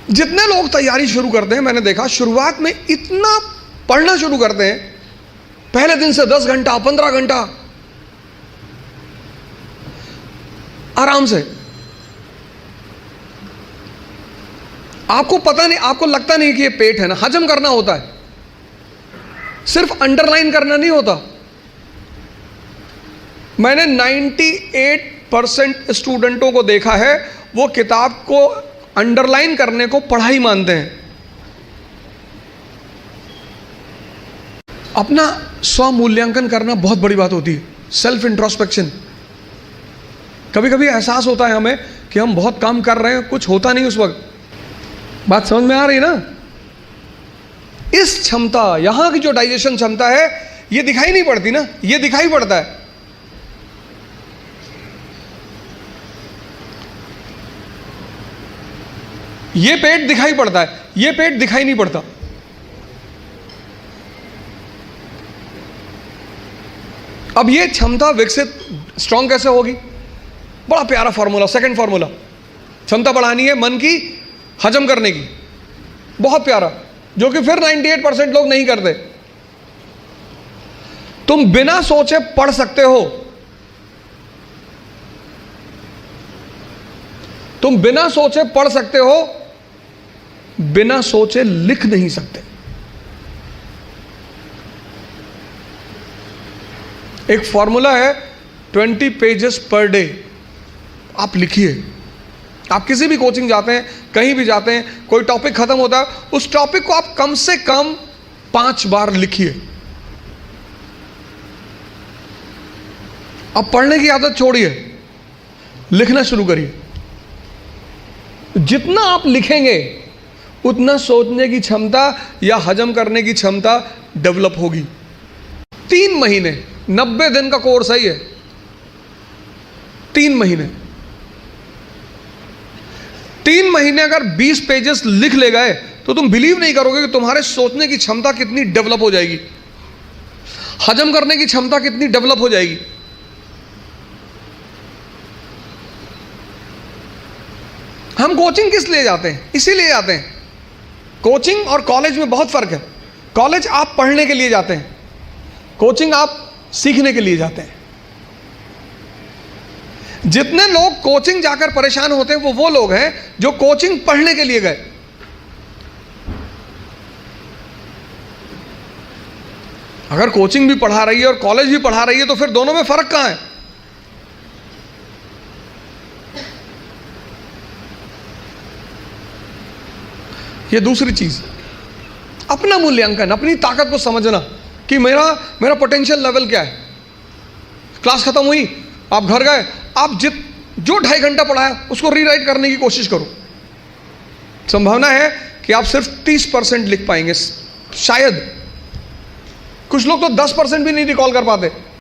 जितने लोग तैयारी शुरू करते हैं, मैंने देखा शुरुआत में इतना पढ़ना शुरू करते हैं, पहले दिन से 10 घंटा 15 घंटा आराम से। आपको पता नहीं, आपको लगता नहीं कि ये पेट है ना, हजम करना होता है, सिर्फ अंडरलाइन करना नहीं होता। मैंने 98% स्टूडेंटों को देखा है, वो किताब को अंडरलाइन करने को पढ़ाई मानते हैं। अपना स्व मूल्यांकन करना बहुत बड़ी बात होती है, सेल्फ इंट्रोस्पेक्शन। कभी कभी एहसास होता है हमें कि हम बहुत काम कर रहे हैं, कुछ होता नहीं उस वक्त। बात समझ में आ रही ना? इस क्षमता, यहां की जो डाइजेशन क्षमता है, ये दिखाई नहीं पड़ती ना, ये दिखाई पड़ता है। ये पेट दिखाई पड़ता है, ये पेट दिखाई नहीं पड़ता। अब ये क्षमता विकसित स्ट्रांग कैसे होगी? बड़ा प्यारा फॉर्मूला, सेकंड फॉर्मूला। क्षमता बढ़ानी है मन की, हजम करने की, बहुत प्यारा, जो कि फिर 98% लोग नहीं करते। तुम बिना सोचे पढ़ सकते हो, तुम बिना सोचे पढ़ सकते हो, बिना सोचे लिख नहीं सकते। एक फॉर्मूला है 20 पेजेस पर डे। आप लिखिए। आप किसी भी कोचिंग जाते हैं, कहीं भी जाते हैं, कोई टॉपिक खत्म होता है, उस टॉपिक को आप कम से कम 5 बार लिखिए। अब पढ़ने की आदत छोड़िए, लिखना शुरू करिए। जितना आप लिखेंगे उतना सोचने की क्षमता या हजम करने की क्षमता डेवलप होगी। 3 महीने, 90 दिन का कोर्स है ये। 3 महीने, 3 महीने अगर 20 पेजेस लिख ले गए तो तुम बिलीव नहीं करोगे कि तुम्हारे सोचने की क्षमता कितनी डेवलप हो जाएगी, हजम करने की क्षमता कितनी डेवलप हो जाएगी। हम कोचिंग किस लिए जाते हैं? इसीलिए जाते हैं। कोचिंग और कॉलेज में बहुत फर्क है। कॉलेज आप पढ़ने के लिए जाते हैं, कोचिंग आप सीखने के लिए जाते हैं। जितने लोग कोचिंग जाकर परेशान होते हैं वो लोग हैं जो कोचिंग पढ़ने के लिए गए। अगर कोचिंग भी पढ़ा रही है और कॉलेज भी पढ़ा रही है तो फिर दोनों में फर्क कहां है? ये दूसरी चीज, अपना मूल्यांकन, अपनी ताकत को समझना कि मेरा पोटेंशियल लेवल क्या है। क्लास खत्म हुई, आप घर गए, आप जो 2.5 घंटा पढ़ा है उसको रीराइट करने की कोशिश करो। संभावना है कि आप सिर्फ 30% लिख पाएंगे, शायद। कुछ लोग तो 10% भी नहीं रिकॉल कर पाते।